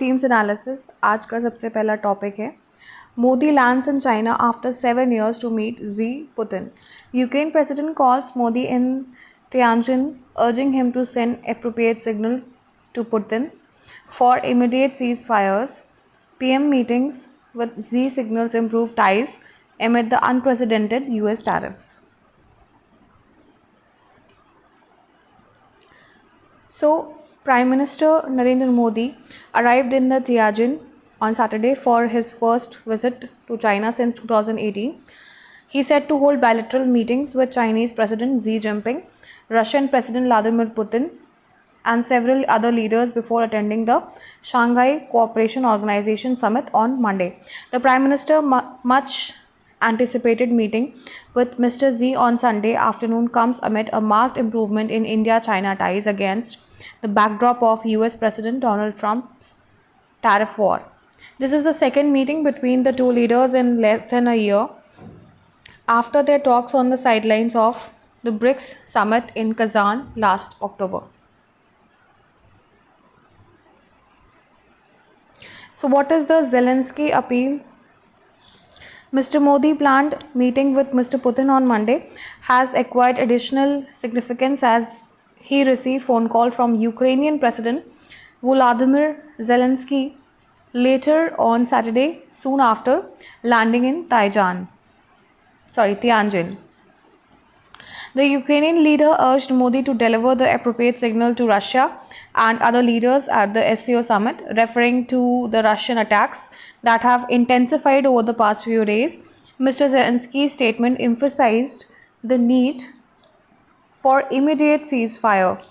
Themes analysis आज का सबसे पहला टॉपिक है Modi lands in China after 7 years to meet Xi Putin. Ukraine president calls Modi in Tianjin, urging him to send appropriate signal to Putin for immediate ceasefires. PM meetings with Xi signals improve ties amid the unprecedented US tariffs. So, Prime Minister Narendra Modi arrived in the Tianjin on Saturday for his first visit to China since 2018. He said to hold bilateral meetings with Chinese President Xi Jinping, Russian President Vladimir Putin, and several other leaders before attending the Shanghai Cooperation Organization summit on Monday. The Prime Minister much anticipated meeting with Mr. Xi on Sunday afternoon comes amid a marked improvement in India-China ties against the backdrop of US President Donald Trump's tariff war. This is the second meeting between the two leaders in less than a year after their talks on the sidelines of the BRICS summit in Kazan last October. So what is the Zelensky appeal? Mr. Modi planned meeting with Mr. Putin on Monday has acquired additional significance as he received phone call from Ukrainian President Volodymyr Zelensky later on Saturday, soon after landing in Tianjin. The Ukrainian leader urged Modi to deliver the appropriate signal to Russia and other leaders at the SCO summit, referring to the Russian attacks that have intensified over the past few days. Mr. Zelensky's statement emphasized the need for immediate ceasefire.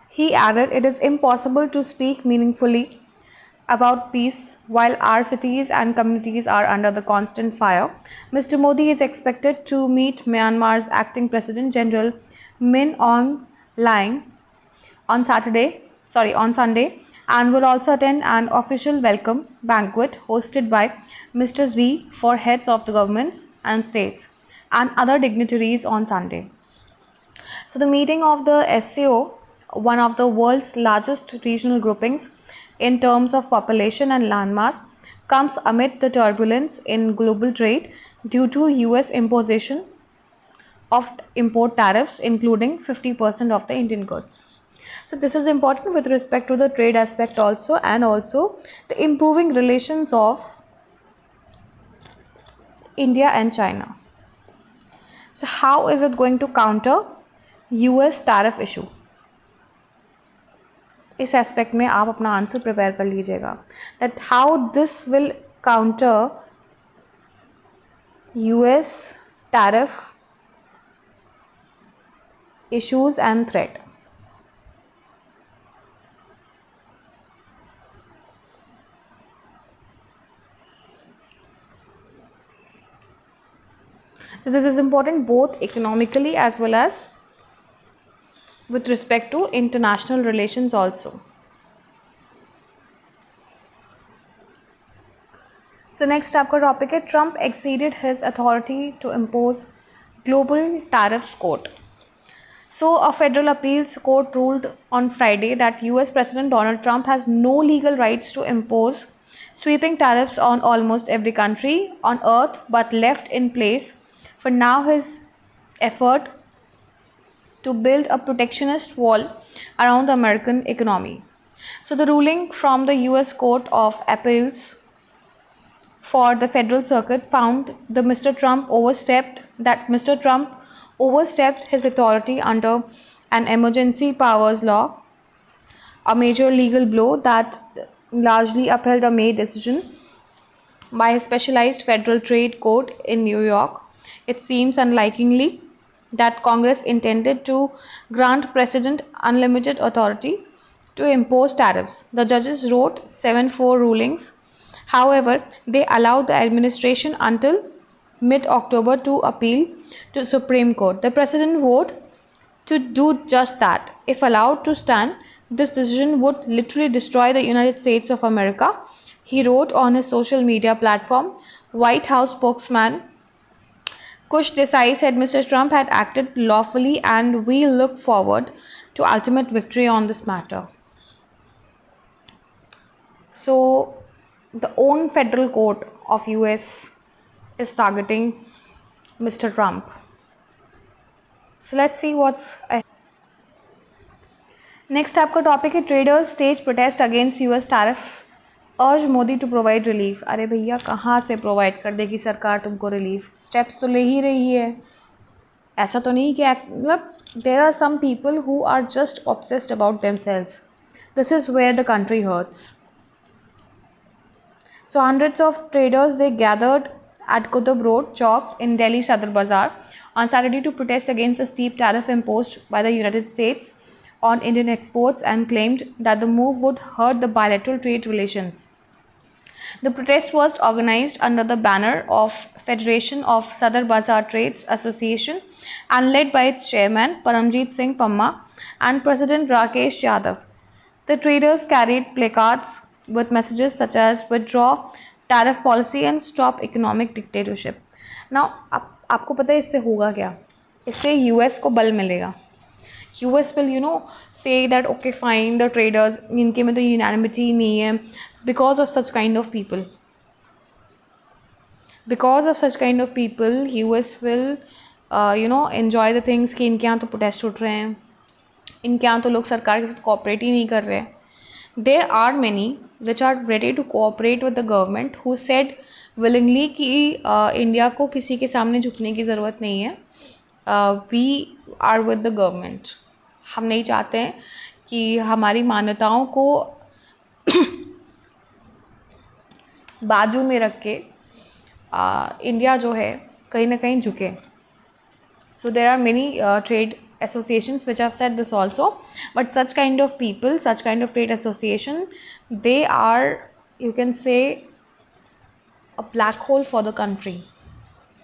He added, "It is impossible to speak meaningfully about peace while our cities and communities are under the constant fire." Mr. Modi is expected to meet Myanmar's acting President General Min Aung Hlaing on Sunday, and will also attend an official welcome banquet hosted by Mr. Xi for heads of the governments and states and other dignitaries on Sunday. So the meeting of the SCO, one of the world's largest regional groupings in terms of population and landmass, comes amid the turbulence in global trade due to US imposition of import tariffs, including 50% of the Indian goods. So this is important with respect to the trade aspect also, and also the improving relations of India and China. So how is it going to counter US tariff issue? इस aspect में आप अपना answer prepare कर लीजिएगा that how this will counter US tariff issues and threat. So this is important both economically as well as with respect to international relations also. So next आपका topic है Trump exceeded his authority to impose global tariffs quote. So a federal appeals court ruled on Friday that US President Donald Trump has no legal rights to impose sweeping tariffs on almost every country on earth, but left in place for now his effort to build a protectionist wall around the American economy. So the ruling from the US Court of Appeals for the Federal Circuit found that Mr. Trump overstepped his authority under an emergency powers law, a major legal blow that largely upheld a May decision by a specialized federal trade court in New York. It seems unlikely that Congress intended to grant President unlimited authority to impose tariffs. The judges wrote 7-4 rulings. However, they allowed the administration until mid-October to appeal to Supreme Court. The president voted to do just that. If allowed to stand, this decision would literally destroy the United States of America, he wrote on his social media platform. White House spokesman Kush Desai said Mr. Trump had acted lawfully and we look forward to ultimate victory on this matter. So the own federal court of US is targeting Mr. Trump. So let's see what's ahead. Next आपका topic है traders stage protest against US tariff अर्ज Modi to provide relief. अरे भैया कहाँ से provide कर देगी सरकार तुमको रिलीफ, स्टेप्स तो ले ही रही है। ऐसा तो नहीं कि मतलब there are some people who are just obsessed about themselves. This is where the country hurts. So hundreds of traders they gathered at Qutub Road Chowk in Delhi Sadr Bazaar on Saturday to protest against the steep tariff imposed by the United States on Indian exports and claimed that the move would hurt the bilateral trade relations. The protest was organized under the banner of Federation of Sadr Bazaar Trades Association and led by its chairman Paramjit Singh Pamma and President Rakesh Yadav. The traders carried placards with messages such as withdraw tariff policy and stop economic dictatorship. Now आपको पता है इससे होगा क्या? इससे US को बल मिलेगा। US will say that okay fine the traders इनके में तो यूनानिमिटी नहीं है because of such kind of people. Because of such kind of people US will enjoy the things कि इनके यहाँ तो प्रोटेस्ट उठ रहे हैं, इनके यहाँ तो लोग सरकार के साथ कोऑपरेट ही नहीं कर रहे। There are many which are ready to cooperate with the government who said willingly कि इंडिया को किसी के सामने झुकने की ज़रूरत नहीं है, we are with the government. हम नहीं चाहते हैं कि हमारी मान्यताओं को बाजू में रख के इंडिया जो है कहीं ना कहीं झुके. So there are many trade associations which have said this also, but such kind of people, such kind of trade association, they are, you can say, a black hole for the country.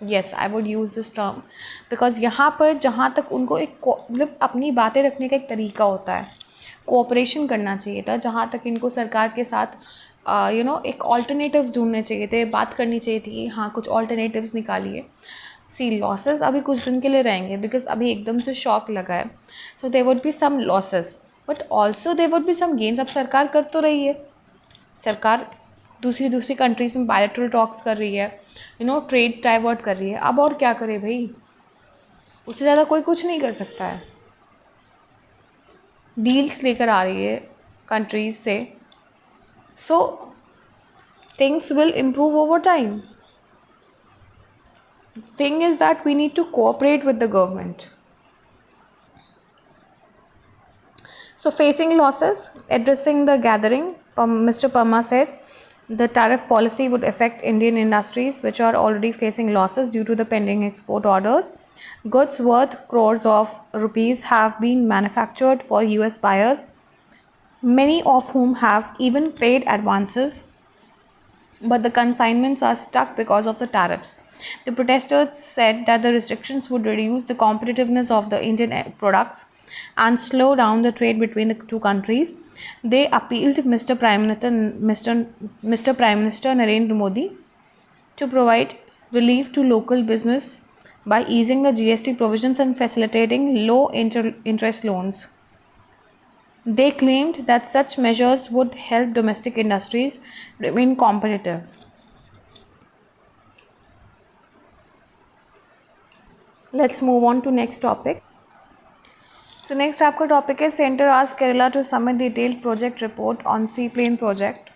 Yes, I would use this term because यहाँ पर जहाँ तक उनको एक मतलब अपनी बातें रखने का एक तरीका होता है, कोऑपरेशन करना चाहिए था, जहाँ तक इनको सरकार के साथ एक ऑल्टरनेटिव्स ढूंढने चाहिए थे, बात करनी चाहिए थी कि हाँ कुछ ऑल्टरनेटिव्स निकालिए. सी लॉसेस अभी कुछ दिन के लिए रहेंगे बिकॉज अभी एकदम से शॉक लगा है. So there would be some losses but also there would be some gains. अब सरकार कर तो रही है, सरकार दूसरी कंट्रीज में बायलैटरल टॉक्स कर रही है, ट्रेड्स डाइवर्ट कर रही है. अब और क्या करे भाई, उससे ज़्यादा कोई कुछ नहीं कर सकता है. डील्स लेकर आ रही है कंट्रीज से. So things will improve over time. Thing is that we need to cooperate with the government. So facing losses, addressing the gathering, Mr. Pamma said the tariff policy would affect Indian industries which are already facing losses due to the pending export orders. Goods worth crores of rupees have been manufactured for US buyers, many of whom have even paid advances, but the consignments are stuck because of the tariffs. The protesters said that the restrictions would reduce the competitiveness of the Indian products and slow down the trade between the two countries. They appealed to Mr. Prime Minister Narendra Modi to provide relief to local business by easing the GST provisions and facilitating low interest loans. They claimed that such measures would help domestic industries remain competitive. Let's move on to next topic. So next आपका topic है Center asked Kerala to submit detailed project report on seaplane project.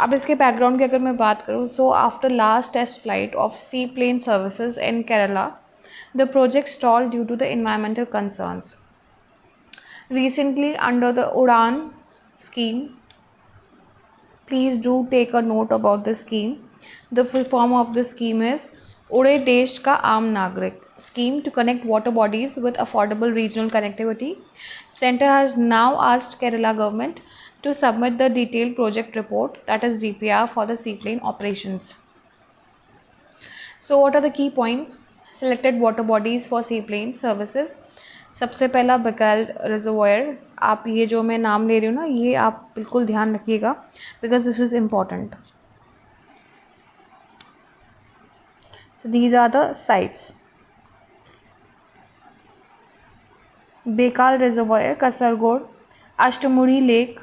अब इसके background की अगर मैं बात करूँ, so after last test flight of seaplane services in Kerala, the project stalled due to the environmental concerns. Recently under the Udan scheme, please do take a note about this scheme. The full form of this scheme is उड़े देश का आम नागरिक scheme to connect water bodies with affordable regional connectivity. Center has now asked Kerala government to submit the detailed project report, that is DPR, for the seaplane operations. So what are the key points? Selected water bodies for seaplane services. सबसे पहला बकैल reservoir. आप ये जो मैं नाम ले रही हूँ ना, ये आप बिल्कुल ध्यान रखिएगा because this is important. So these are the sites. Baikal reservoir, Kasaragod, Ashtamudi lake,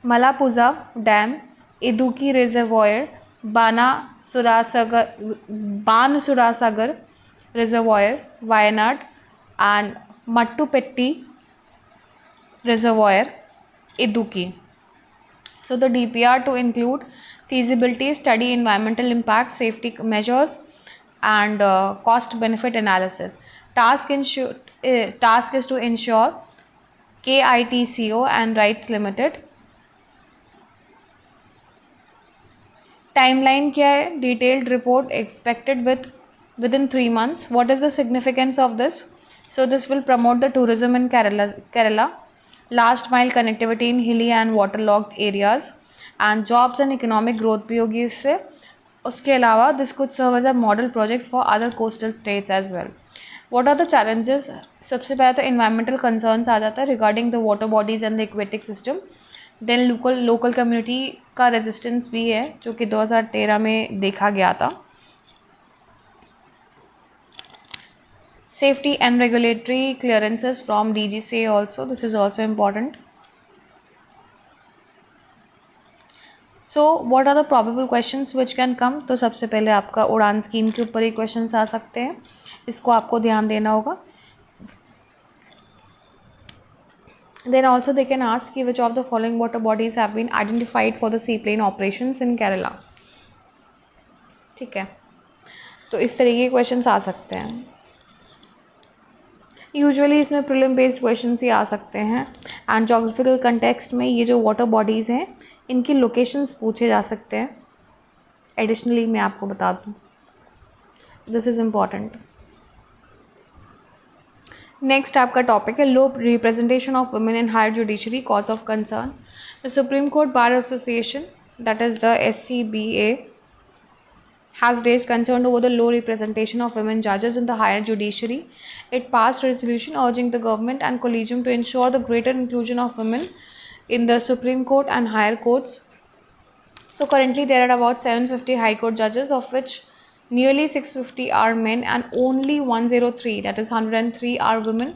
Malapuza Dam, Iduki Reservoir, Banasurasagar Reservoir, Wayanad, and Mattupetti Reservoir, Iduki. So the DPR to include feasibility study, environmental impact, safety measures, and cost benefit analysis. Task is to ensure KITCO and Rights Limited. Timeline क्या है? Detailed report expected within 3 months. What is the significance of this? So this will promote the tourism in Kerala, last mile connectivity in hilly and waterlogged areas, and jobs and economic growth भी होगी इससे. उसके अलावा this could serve as a model project for other coastal states as well. What are the challenges? सबसे पहले तो environmental concerns आ जाता है regarding the water bodies and the aquatic system. Then local community का रेजिस्टेंस भी है जो कि 2013 में देखा गया था. Safety and regulatory clearances from DGCA also, this is also important. So what are the probable questions which can come? तो सबसे पहले आपका उड़ान स्कीम के ऊपर ही क्वेश्चंस आ सकते हैं, इसको आपको ध्यान देना होगा. Then also they can ask which of the following water bodies have been identified for the seaplane operations in Kerala. ठीक है, तो इस तरीके के क्वेश्चंस आ सकते हैं. यूजुअली इसमें प्रीलिम बेस्ड क्वेश्चंस ही आ सकते हैं. एंड जोग्राफिकल कंटेक्स्ट में ये जो वाटर बॉडीज़ हैं इनकी लोकेशंस पूछे जा सकते हैं. एडिशनली मैं आपको बता दूँ, दिस इज़ इम्पॉर्टेंट. नेक्स्ट आपका टॉपिक है low representation of women in higher judiciary, cause of concern. The Supreme Court Bar Association, that is the SCBA, has raised concern over the low representation of women judges in the higher judiciary. It passed a resolution urging the government and collegium to ensure the greater inclusion of women in the Supreme Court and higher courts. So currently there are about 750 high court judges, of which nearly 650 are men and only 103, that is 103, are women.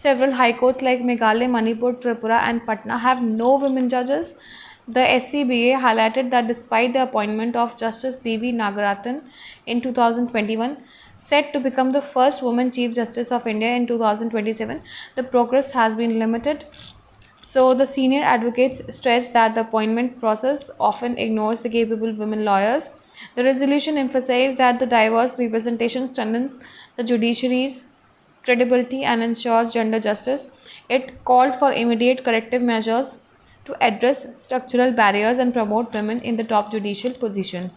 Several high courts like Meghalaya, Manipur, Tripura and Patna have no women judges. The SCBA highlighted that despite the appointment of Justice B.V. Nagaratan in 2021, set to become the first woman Chief Justice of India in 2027, the progress has been limited. So the senior advocates stress that the appointment process often ignores the capable women lawyers. The resolution emphasized that the diverse representation strengthens the judiciary's credibility and ensures gender justice. It called for immediate corrective measures to address structural barriers and promote women in the top judicial positions.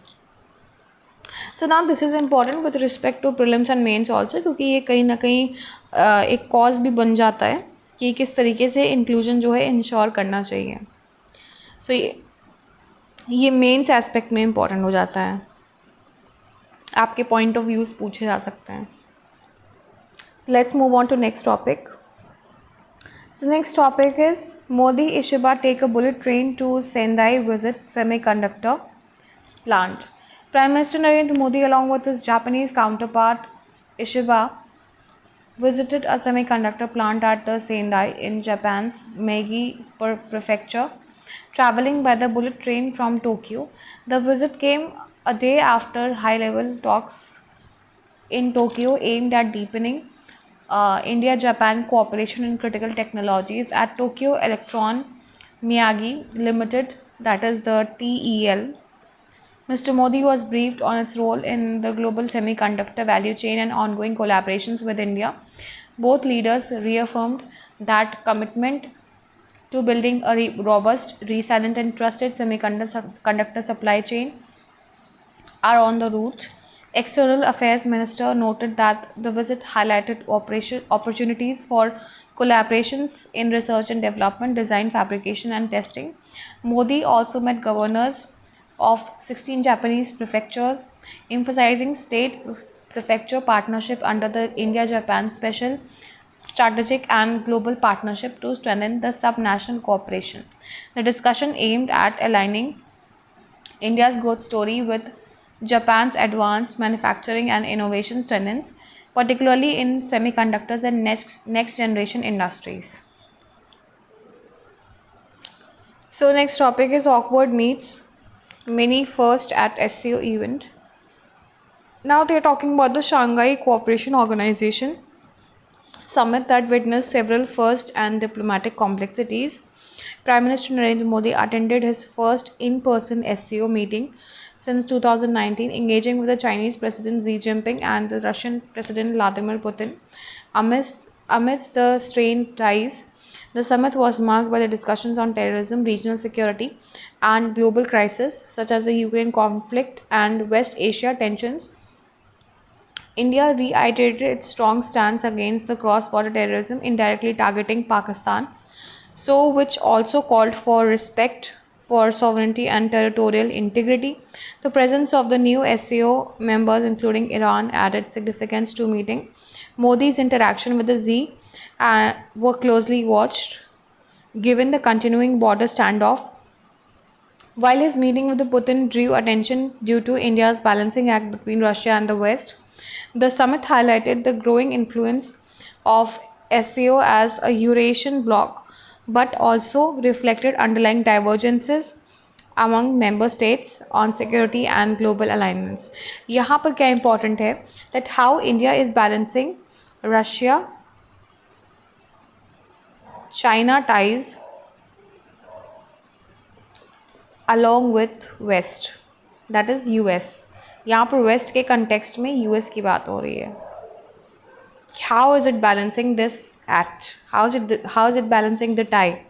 So now this is important with respect to prelims and mains also, क्योंकि ये कहीं ना कहीं एक cause भी बन जाता है कि किस तरीके से इंक्लूजन जो है इंश्योर करना चाहिए. सो ये मेंस एस्पेक्ट में इम्पॉर्टेंट हो जाता है, आपके पॉइंट ऑफ व्यूज़ पूछे जा सकते हैं. So let's move on to next topic. So next topic is Modi Ishiba take a bullet train to Sendai visit semiconductor plant. Prime Minister Narendra Modi along with his Japanese counterpart Ishiba visited a semiconductor plant at the Sendai in Japan's Meiji prefecture, traveling by the bullet train from Tokyo. The visit came a day after high-level talks in Tokyo aimed at deepening India-Japan cooperation in critical technologies at Tokyo Electron Miyagi Limited, that is the TEL. Mr. Modi was briefed on its role in the global semiconductor value chain and ongoing collaborations with India. Both leaders reaffirmed that commitment to building a robust, resilient and trusted semiconductor supply chain are on the route. External Affairs Minister noted that the visit highlighted opportunities for collaborations in research and development, design, fabrication and testing. Modi also met governors of 16 Japanese prefectures, emphasizing state prefecture partnership under the India-Japan Special Strategic and Global Partnership to strengthen the subnational cooperation. The discussion aimed at aligning India's growth story with Japan's advanced manufacturing and innovation strengthens, particularly in semiconductors and next generation industries. So next topic is awkward meets many first at SCO event. Now they are talking about the Shanghai Cooperation Organization summit that witnessed several first and diplomatic complexities. Prime Minister Narendra Modi attended his first in-person SCO meeting since 2019, engaging with the Chinese President Xi Jinping and the Russian President Vladimir Putin. Amidst the strained ties, the summit was marked by the discussions on terrorism, regional security, and global crises such as the Ukraine conflict and West Asia tensions. India reiterated its strong stance against the cross border terrorism indirectly targeting Pakistan, so which also called for respect for sovereignty and territorial integrity. The presence of the new SCO members, including Iran, added significance to meeting. Modi's interaction with the Z were closely watched, given the continuing border standoff. While his meeting with the Putin drew attention due to India's balancing act between Russia and the West, the summit highlighted the growing influence of SCO as a Eurasian bloc, but also reflected underlying divergences among member states on security and global alignments. यहाँ पर क्या important है that how India is balancing Russia, China ties along with West, that is US. यहाँ पर West के context में US की बात हो रही है. How is it balancing this act? How is it balancing the tie?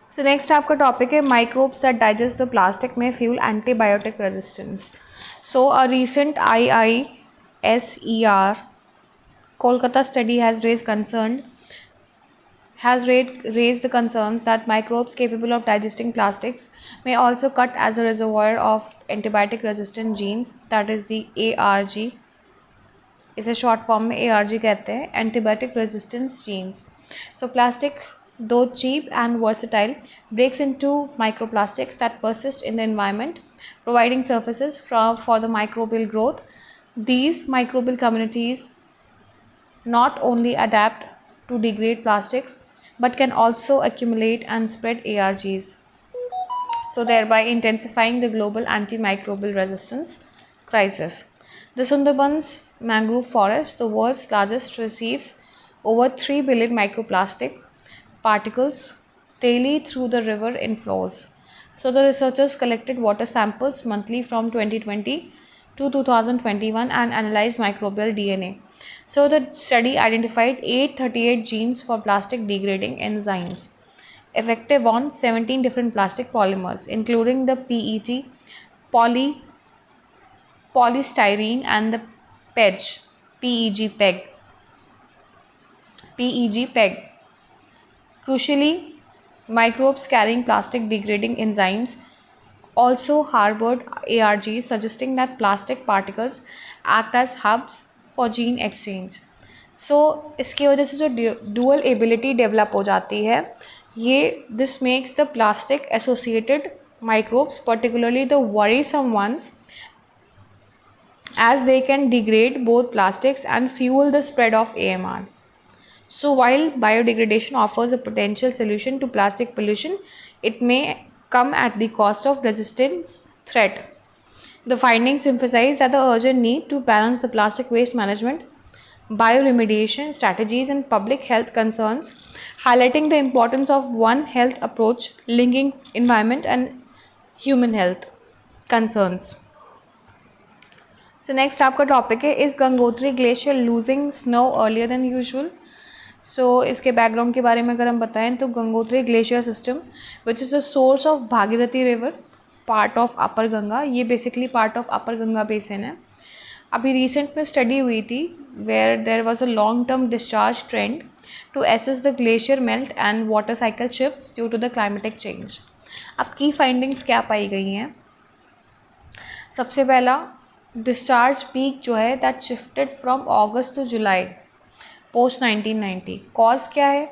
So next आपका टॉपिक है microbes that digest the plastic may fuel antibiotic resistance. So a recent IISER Kolkata study has raised the concerns that microbes capable of digesting plastics may also cut as a reservoir of antibiotic resistant genes, that is the ARG. इसे short form में ARG कहते हैं, antibiotic resistance genes. So plastic, though cheap and versatile, breaks into microplastics that persist in the environment, providing surfaces for the microbial growth. These microbial communities not only adapt to degrade plastics but can also accumulate and spread ARGs, so thereby intensifying the global antimicrobial resistance crisis. The Sundarbans mangrove forest, the world's largest, receives over 3 billion microplastic particles daily through the river inflows. So the researchers collected water samples monthly from 2020 to 2021 and analyzed microbial DNA. So the study identified 838 genes for plastic degrading enzymes effective on 17 different plastic polymers, including the PET, poly, polystyrene, and the PEG, PEG. Crucially, microbes carrying plastic degrading enzymes also harbored ARGs, suggesting that plastic particles act as hubs for gene exchange. So इसकी वजह से जो dual ability develop हो जाती है, ये this makes the plastic associated microbes, particularly the worrisome ones, as they can degrade both plastics and fuel the spread of AMR. So while biodegradation offers a potential solution to plastic pollution, it may come at the cost of resistance threat. The findings emphasize that the urgent need to balance the plastic waste management, bioremediation strategies, and public health concerns, highlighting the importance of one health approach linking environment and human health concerns. So next आपका topic है, is Gangotri glacier losing snow earlier than usual. So इसके background के बारे में अगर हम बताएं तो Gangotri glacier system which is the source of Bhagirathi river, part of upper Ganga, ये basically part of upper Ganga basin है. अभी रिसेंट में स्टडी हुई थी where there was a long term discharge trend to assess the glacier melt and water cycle shifts due to the climatic change. अब की findings क्या पाई गई हैं? सबसे पहला, डिस्चार्ज पीक जो है that shifted from August to July post 1990. Cause क्या है?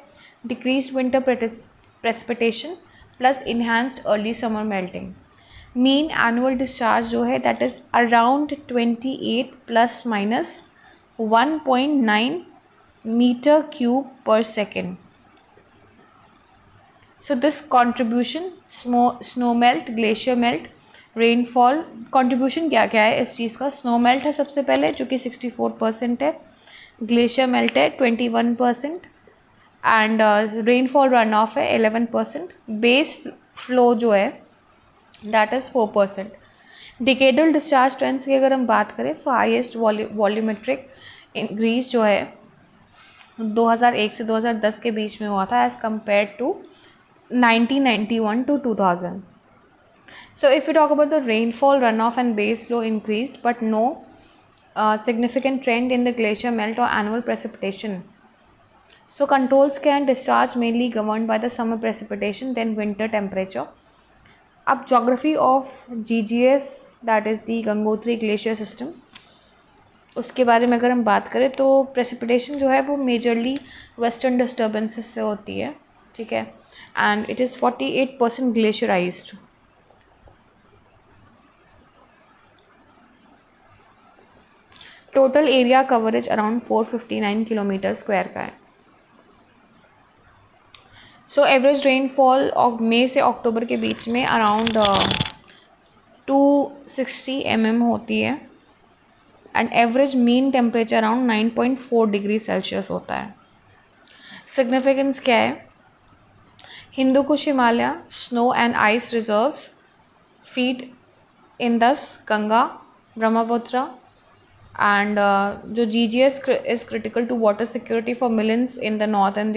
Decrease winter precipitation plus enhanced early summer melting. Mean annual discharge जो है that is around 28 plus minus 1.9 metre cube per second. So this contribution, snow melt, glacier melt, rainfall contribution क्या क्या है इस चीज़ का. Snow melt है सबसे पहले जो कि 64% है, ग्लेशियर मेल्ट है 21%, एंड रेनफॉल रन ऑफ है 11%, बेस फ्लो जो है that is 4%. Decadal discharge trends की अगर हम बात करें सो हाईएस्ट वॉल्यूमेट्रिक इंक्रीज जो है 2001 से 2010 के बीच में हुआ था as compare to 1991 to 2000. So if we talk about the rainfall, runoff and base flow increased, but no significant trend in the glacier melt or annual precipitation. So controls can discharge mainly governed by the summer precipitation, then winter temperature. अब geography of GGS, that is the Gangotri glacier system, उसके बारे में अगर हम बात करें तो precipitation जो है वो मेजरली वेस्टर्न डिस्टर्बेंसेस से होती है, ठीक है, and it is 48% glacierized. Total area coverage around 459 kilometre square का है. सो एवरेज रेनफॉल मई से अक्टूबर के बीच में अराउंड 260 mm होती है, and average mean temperature around 9.4 degree Celsius होता है. सिग्निफिकेंस क्या है? Hindu Kush Himalaya snow and ice reserves feed Indus, Ganga, Brahmaputra, and जो GGS is critical to water security for millions in the northern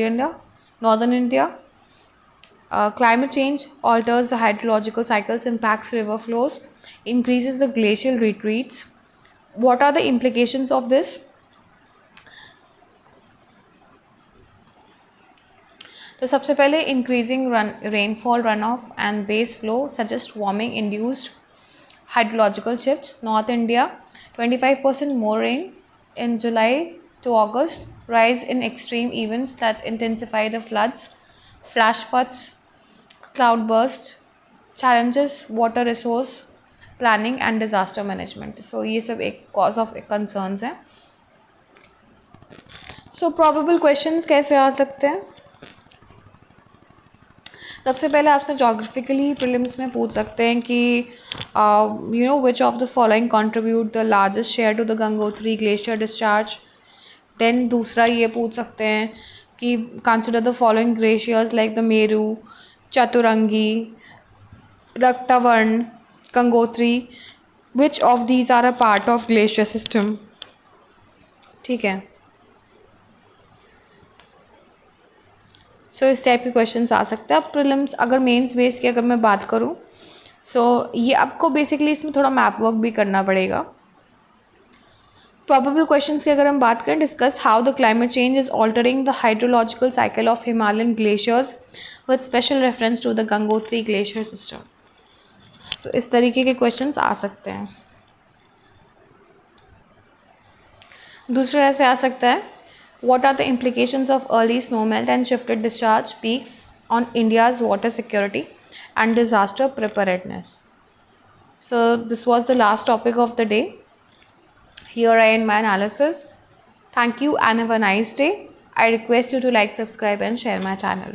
India. Climate change alters the hydrological cycles, impacts river flows, increases the glacial retreats. What are the implications of this? तो सबसे पहले increasing rainfall, runoff and base flow suggest warming induced hydrological shifts. North India 25% more rain in July to August, rise in extreme events that intensify the floods, flash floods, cloudburst, challenges water resource planning and disaster management. So ये सब एक cause of concerns हैं. So probable questions कैसे आ सकते हैं? सबसे पहले आपसे जोग्राफिकली प्रीलिम्स में पूछ सकते हैं कि you know which of the following contribute the largest share to the Gangotri glacier discharge. Then दूसरा ये पूछ सकते हैं कि consider the following glaciers like the Meru, Chaturangi, Raktavarn, Gangotri, which of these are a part of glacier system. ठीक है, सो इस टाइप के क्वेश्चंस आ सकते हैं. अब प्रीलिम्स अगर मेंस बेस की अगर मैं बात करूं सो ये आपको बेसिकली इसमें थोड़ा मैप वर्क भी करना पड़ेगा. प्रोबेबल क्वेश्चंस की अगर हम बात करें, discuss how the climate change is altering the hydrological cycle of Himalayan glaciers with special reference to the Gangotri glacier system. So इस तरीके के क्वेश्चंस आ सकते हैं. दूसरा ऐसे आ सकता है, what are the implications of early snowmelt and shifted discharge peaks on India's water security and disaster preparedness? So this was the last topic of the day. Here I end my analysis. Thank you and have a nice day. I request you to like, subscribe and share my channel.